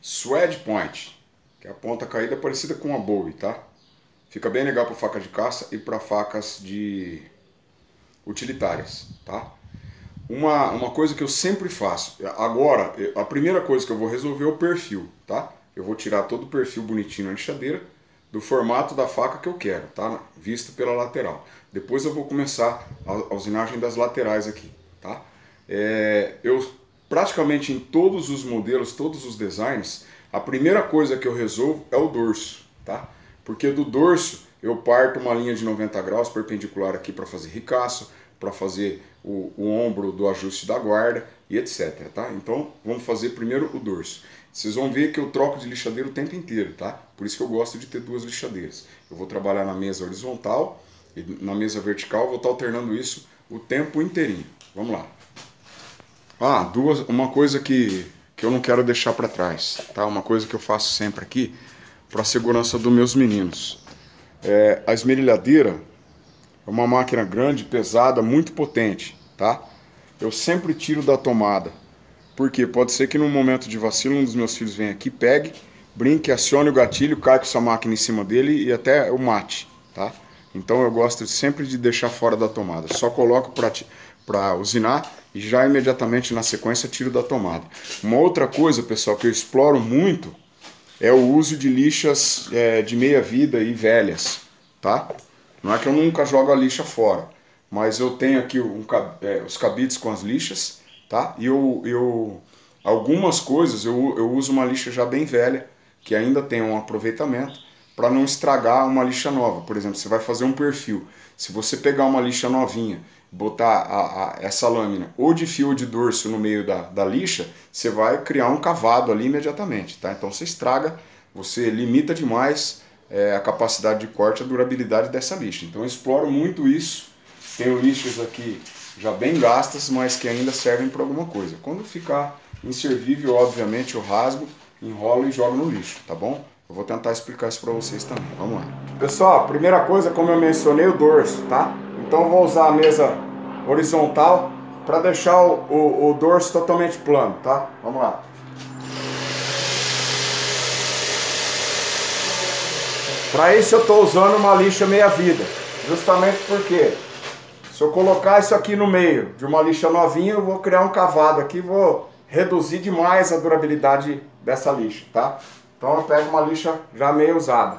Swed Point, que é a ponta caída parecida com uma Bowie, tá? Fica bem legal para faca de caça e para facas de utilitárias, tá? Uma coisa que eu sempre faço, agora, a primeira coisa que eu vou resolver é o perfil, tá? Eu vou tirar todo o perfil bonitinho na lixadeira, do formato da faca que eu quero, tá? Vista pela lateral. Depois eu vou começar a usinagem das laterais aqui, tá? Eu praticamente em todos os modelos, todos os designs, a primeira coisa que eu resolvo é o dorso, tá? Porque do dorso eu parto uma linha de 90 graus perpendicular aqui para fazer ricaço, para fazer o ombro do ajuste da guarda e etc, tá? Então vamos fazer primeiro o dorso. Vocês vão ver que eu troco de lixadeira o tempo inteiro, tá? Por isso que eu gosto de ter duas lixadeiras. Eu vou trabalhar na mesa horizontal e na mesa vertical, eu vou estar alternando isso o tempo inteirinho. Vamos lá. Uma coisa que eu não quero deixar para trás, tá? Uma coisa que eu faço sempre aqui para a segurança dos meus meninos. A esmerilhadeira é uma máquina grande, pesada, muito potente, tá? Eu sempre tiro da tomada. Porque pode ser que num momento de vacilo um dos meus filhos venha aqui, pegue, brinque, acione o gatilho, cai com essa máquina em cima dele e até o mate, tá? Então eu gosto sempre de deixar fora da tomada. Só coloco para usinar e já imediatamente na sequência tiro da tomada. Uma outra coisa, pessoal, que eu exploro muito é o uso de lixas de meia vida e velhas, tá? Não é que eu nunca jogo a lixa fora, mas eu tenho aqui os cabides com as lixas, tá? E algumas coisas eu uso uma lixa já bem velha, que ainda tem um aproveitamento, para não estragar uma lixa nova. Por exemplo, você vai fazer um perfil. Se você pegar uma lixa novinha, botar essa lâmina ou de fio ou de dorso no meio da lixa, você vai criar um cavado ali imediatamente, tá? Então você estraga, você limita demais a capacidade de corte, a durabilidade dessa lixa. Então eu exploro muito isso. Tenho lixas aqui já bem gastas, mas que ainda servem para alguma coisa. Quando ficar inservível, obviamente eu rasgo, enrolo e jogo no lixo, tá bom? Eu vou tentar explicar isso para vocês também. Vamos lá. Pessoal, primeira coisa, como eu mencionei, o dorso, tá? Então eu vou usar a mesa horizontal para deixar o dorso totalmente plano, tá? Vamos lá. Para isso eu estou usando uma lixa meia-vida, justamente porque se eu colocar isso aqui no meio de uma lixa novinha, eu vou criar um cavado aqui, vou reduzir demais a durabilidade dessa lixa, tá? Então eu pego uma lixa já meio usada.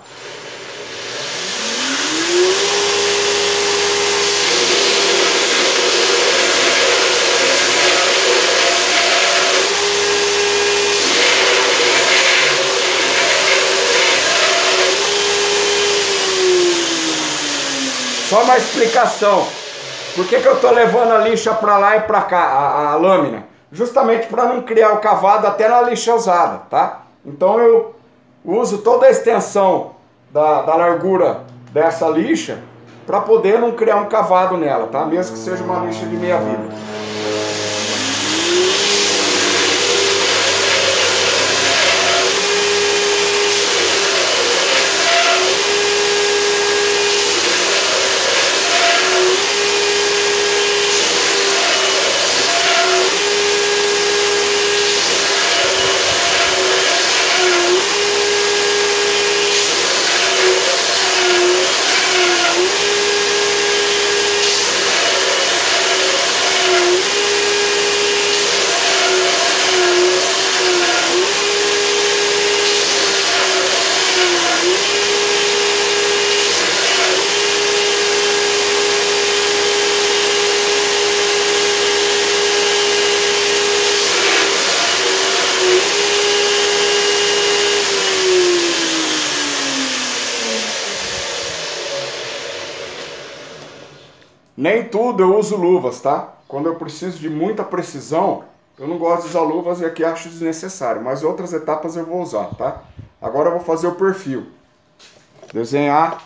Só uma explicação. Por que eu estou levando a lixa para lá e para cá, a lâmina? Justamente para não criar o cavado até na lixa usada, tá? Então eu uso toda a extensão da largura dessa lixa para poder não criar um cavado nela, tá? Mesmo que seja uma lixa de meia vida. Nem tudo eu uso luvas, tá? Quando eu preciso de muita precisão, eu não gosto de usar luvas e aqui acho desnecessário, mas outras etapas eu vou usar, tá? Agora eu vou fazer o perfil. Desenhar,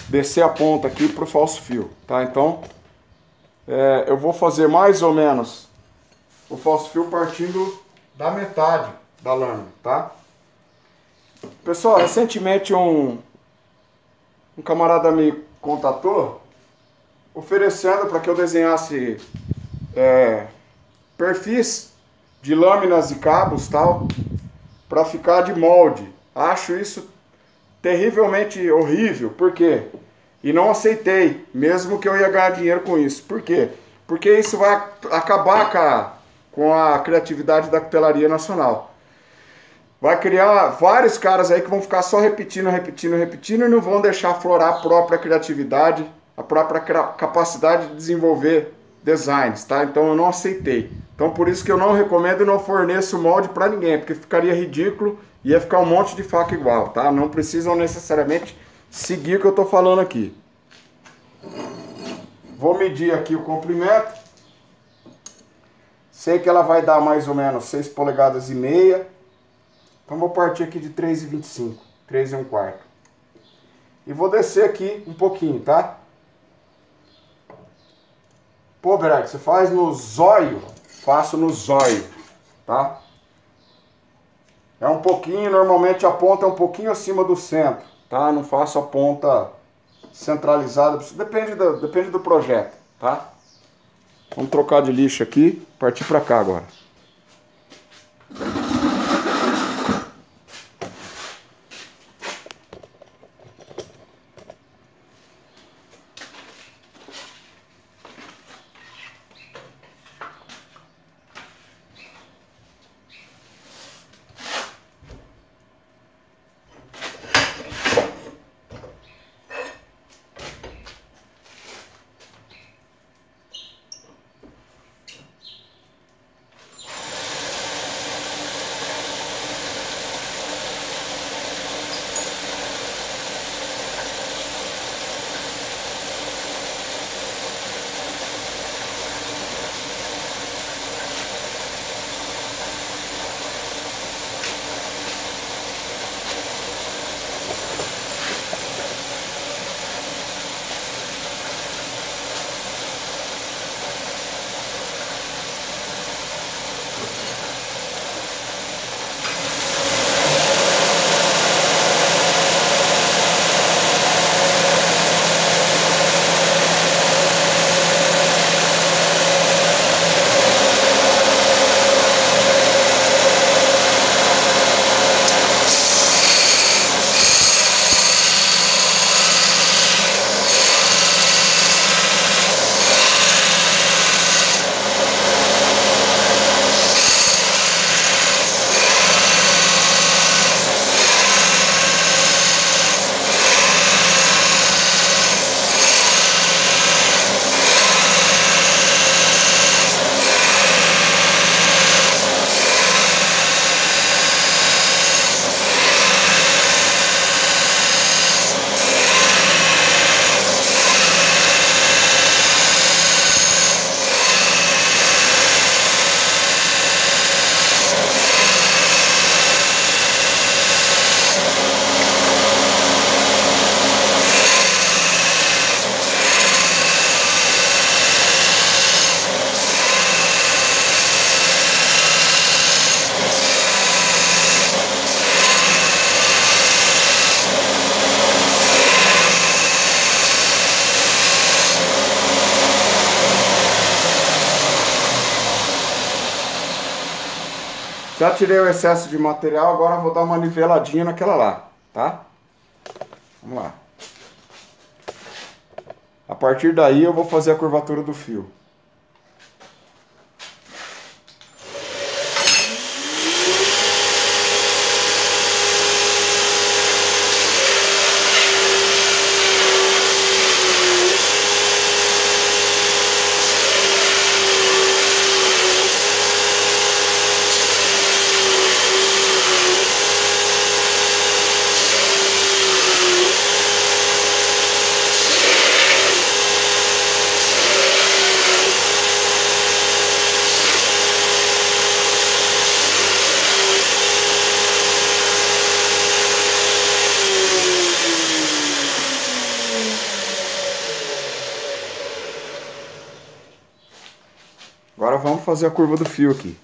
descer a ponta aqui pro falso fio, tá? Então, eu vou fazer mais ou menos o falso fio partindo da metade da lâmina, tá? Pessoal, recentemente um camarada me contatou oferecendo para que eu desenhasse perfis de lâminas e cabos tal, para ficar de molde. Acho isso terrivelmente horrível. Por quê? E não aceitei, mesmo que eu ia ganhar dinheiro com isso. Por quê? Porque isso vai acabar com a criatividade da cutelaria nacional. Vai criar vários caras aí que vão ficar só repetindo, repetindo, repetindo e não vão deixar aflorar a própria criatividade, a própria capacidade de desenvolver designs, tá? Então eu não aceitei. Então por isso que eu não recomendo e não forneço molde para ninguém, porque ficaria ridículo e ia ficar um monte de faca igual, tá? Não precisam necessariamente seguir o que eu tô falando aqui. Vou medir aqui o comprimento. Sei que ela vai dar mais ou menos 6 polegadas e meia. Então vou partir aqui de 3,25, 3,25. E vou descer aqui um pouquinho, tá? Pô, Berardo, você faz no zóio? Faço no zóio, tá? É um pouquinho, normalmente a ponta é um pouquinho acima do centro, tá? Não faço a ponta centralizada, depende do projeto, tá? Vamos trocar de lixo aqui, partir pra cá agora. Já tirei o excesso de material, agora vou dar uma niveladinha naquela lá, tá? Vamos lá. A partir daí eu vou fazer a curvatura do fio. Agora vamos fazer a curva do fio aqui.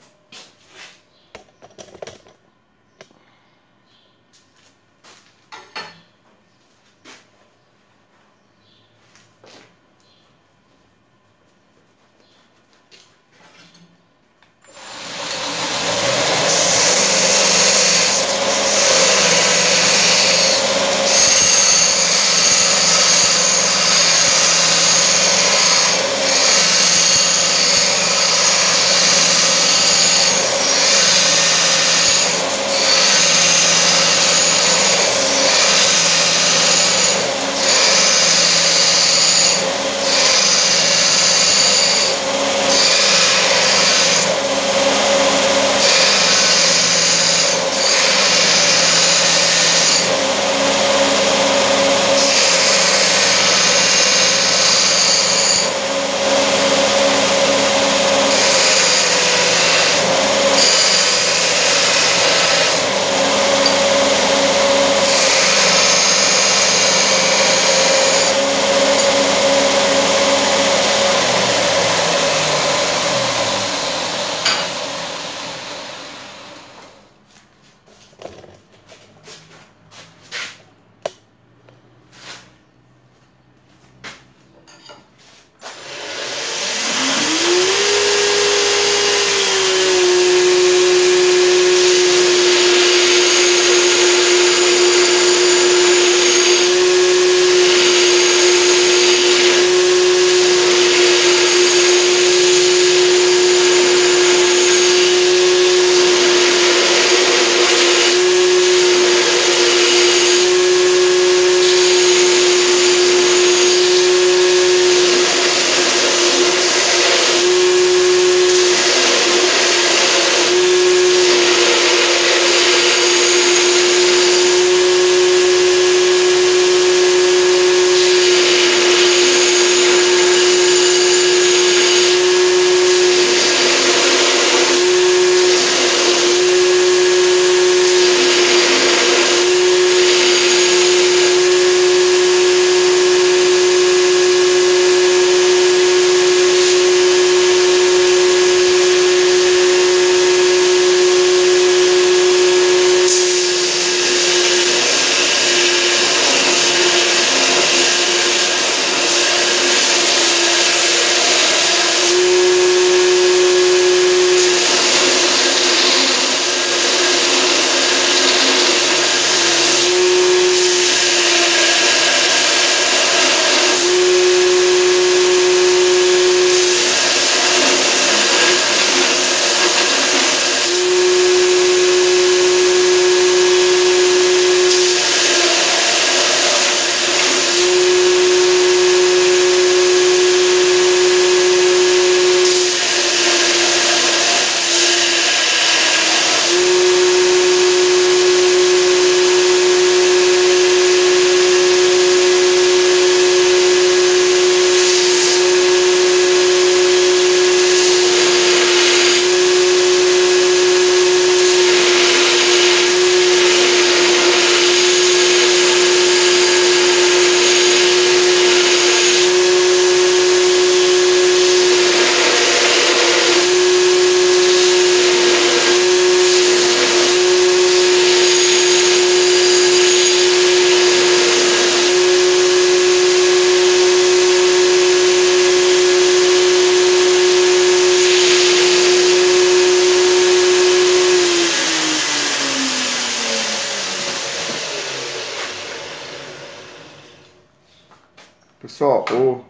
ó,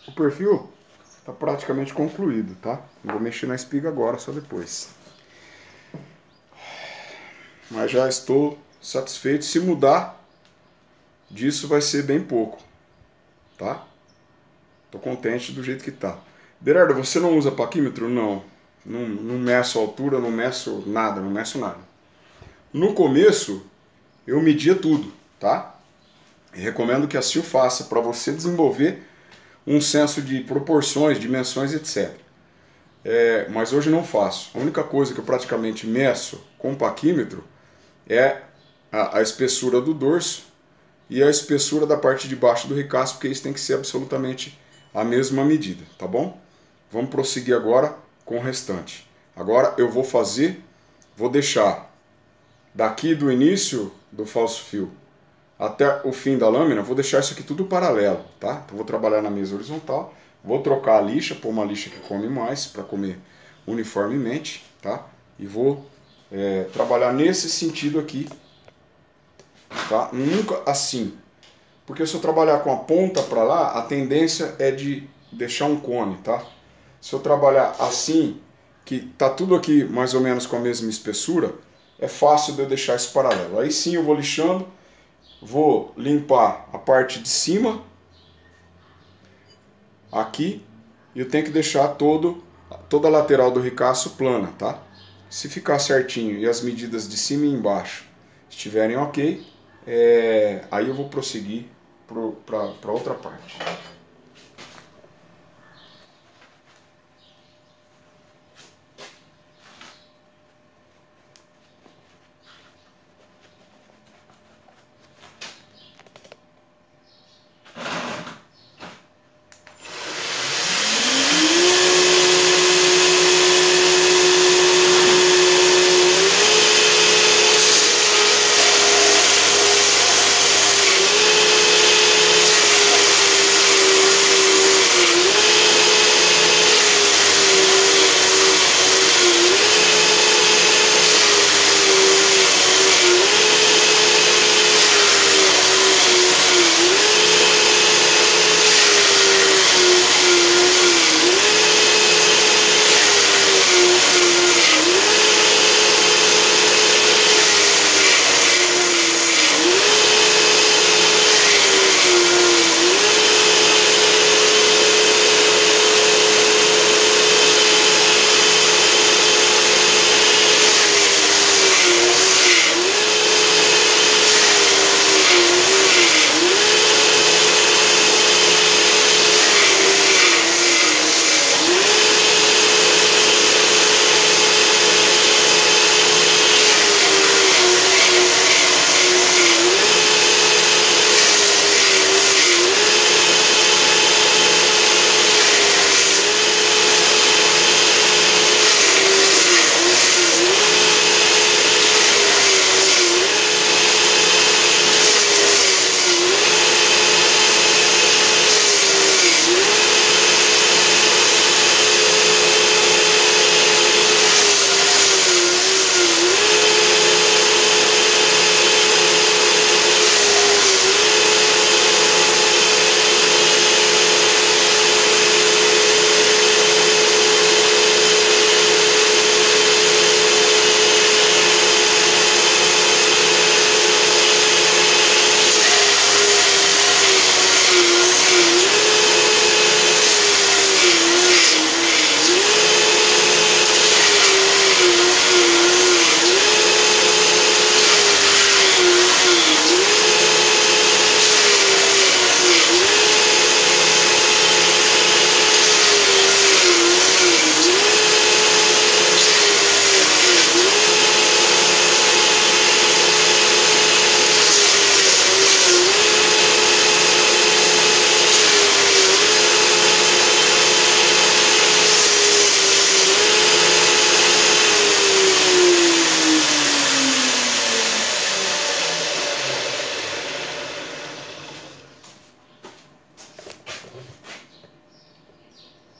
o perfil tá praticamente concluído, tá? Não vou mexer na espiga agora, só depois. Mas já estou satisfeito. Se mudar disso vai ser bem pouco, tá? Tô contente do jeito que tá. Berardo, você não usa paquímetro? Não. Não meço a altura, não meço nada, não meço nada. No começo, eu media tudo, tá? E recomendo que assim o faça, para você desenvolver um senso de proporções, dimensões, etc. Mas hoje não faço. A única coisa que eu praticamente meço com paquímetro é a espessura do dorso e a espessura da parte de baixo do ricaço, porque isso tem que ser absolutamente a mesma medida, tá bom? Vamos prosseguir agora com o restante. Agora eu vou deixar daqui do início do falso fio até o fim da lâmina, vou deixar isso aqui tudo paralelo, tá? Então vou trabalhar na mesa horizontal, vou trocar a lixa, pôr uma lixa que come mais, para comer uniformemente, tá? E vou trabalhar nesse sentido aqui, tá? Nunca assim, porque se eu trabalhar com a ponta para lá, a tendência é de deixar um cone, tá? Se eu trabalhar assim, que tá tudo aqui mais ou menos com a mesma espessura, é fácil de eu deixar isso paralelo. Aí sim eu vou lixando, vou limpar a parte de cima, aqui, e eu tenho que deixar toda a lateral do ricaço plana, tá? Se ficar certinho e as medidas de cima e embaixo estiverem ok, aí eu vou prosseguir para outra parte.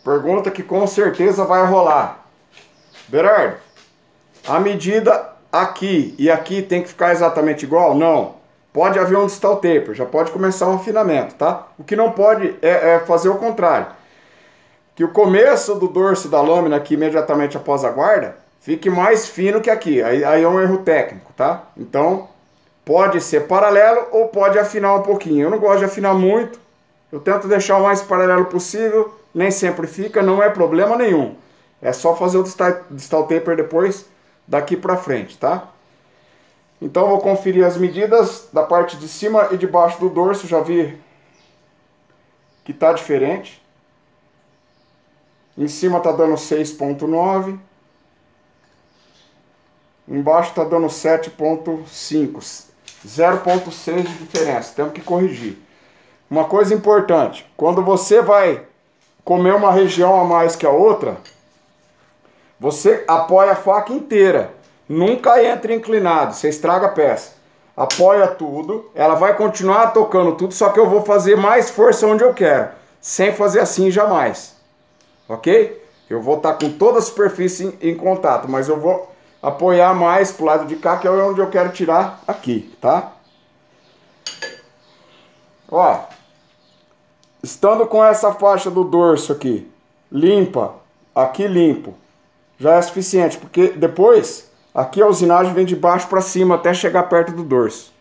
Pergunta que com certeza vai rolar. Berardo, a medida aqui e aqui tem que ficar exatamente igual? Não. pode haver um distal taper, já pode começar um afinamento, tá? O que não pode é fazer o contrário. Que o começo do dorso da lâmina aqui imediatamente após a guarda fique mais fino que aqui. Aí é um erro técnico, tá? Então, pode ser paralelo ou pode afinar um pouquinho. Eu não gosto de afinar muito. Eu tento deixar o mais paralelo possível. Nem sempre fica, não é problema nenhum. É só fazer o distal taper depois, daqui pra frente, tá? Então, eu vou conferir as medidas da parte de cima e de baixo do dorso. Já vi que tá diferente. Em cima tá dando 6,9. Embaixo tá dando 7,5. 0,6 de diferença. Temos que corrigir. Uma coisa importante. Quando você vai comer uma região a mais que a outra, você apoia a faca inteira. Nunca entra inclinado. Você estraga a peça. Apoia tudo. Ela vai continuar tocando tudo. Só que eu vou fazer mais força onde eu quero. Sem fazer assim jamais. Ok? Eu vou estar com toda a superfície em contato, mas eu vou apoiar mais pro lado de cá, que é onde eu quero tirar aqui, tá? Ó, estando com essa faixa do dorso aqui limpa, aqui limpo, já é suficiente, porque depois aqui a usinagem vem de baixo para cima até chegar perto do dorso.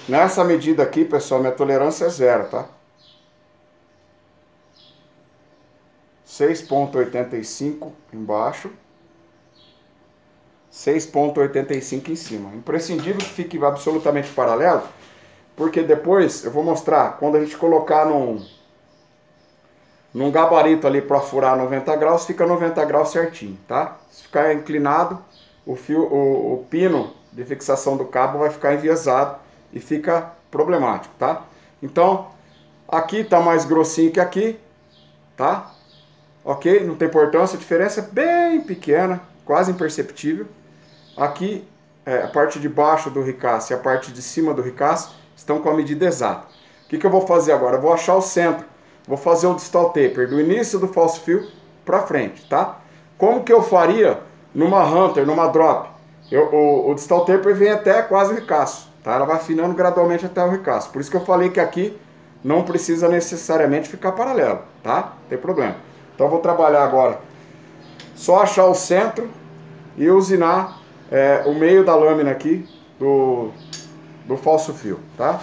Nessa medida aqui, pessoal, minha tolerância é 0, tá? 6,85 embaixo, 6,85 em cima. Imprescindível que fique absolutamente paralelo, porque depois eu vou mostrar, quando a gente colocar num gabarito ali para furar 90 graus, fica 90 graus certinho, tá? Se ficar inclinado, o pino de fixação do cabo vai ficar enviesado e fica problemático, tá? Então, aqui tá mais grossinho que aqui, tá? Ok? Não tem importância, a diferença é bem pequena, quase imperceptível. Aqui, a parte de baixo do ricaço e a parte de cima do ricaço estão com a medida exata. O que eu vou fazer agora? Eu vou achar o centro, vou fazer o distal taper do início do falso fio para frente, tá? Como que eu faria numa Hunter, numa drop? O distal taper vem até quase o ricaço. Tá? Ela vai afinando gradualmente até o ricaço. Por isso que eu falei que aqui não precisa necessariamente ficar paralelo, tá? Não tem problema. Então eu vou trabalhar agora. Só achar o centro e usinar o meio da lâmina aqui do falso fio, tá?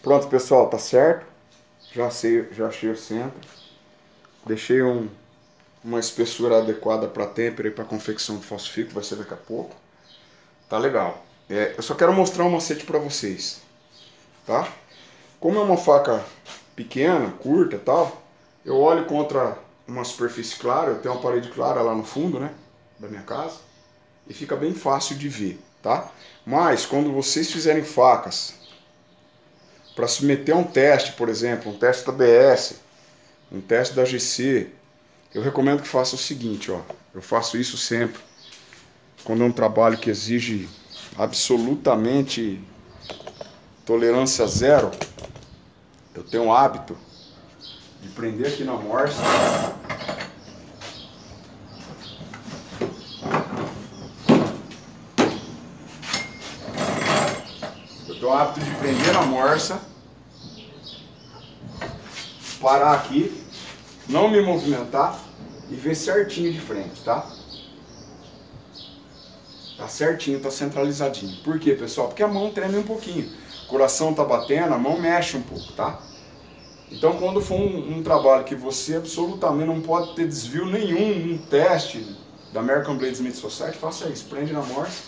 Pronto, pessoal, tá certo. Já achei o centro. Deixei uma espessura adequada para têmpera e para confecção do falso fio, que vai ser daqui a pouco. Tá legal. Eu só quero mostrar um macete para vocês, tá? Como é uma faca pequena, curta e tal, eu olho contra uma superfície clara, eu tenho uma parede clara lá no fundo, né, da minha casa, e fica bem fácil de ver, tá? Mas quando vocês fizerem facas para submeter a um teste, por exemplo, um teste da ABS, um teste da GC, eu recomendo que faça o seguinte, ó. Eu faço isso sempre. Quando é um trabalho que exige absolutamente tolerância zero, eu tenho o hábito de prender aqui na morsa. Eu tenho o hábito de prender na morsa, parar aqui, não me movimentar e ver certinho de frente, tá? Tá certinho, tá centralizadinho. Por quê, pessoal? Porque a mão treme um pouquinho. O coração tá batendo, a mão mexe um pouco, tá? Então, quando for um trabalho que você absolutamente não pode ter desvio nenhum, um teste da American Bladesmith Society, faça isso. Prende na morsa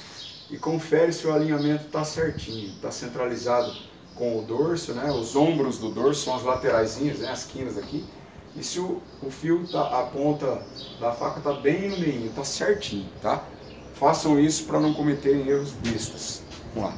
e confere se o alinhamento tá certinho. Tá centralizado com o dorso, né? Os ombros do dorso são as lateraisinhas, né? As quinas aqui. E se o fio, a ponta da faca tá bem no meio, tá certinho, tá? Façam isso para não cometerem erros bestas. Vamos lá.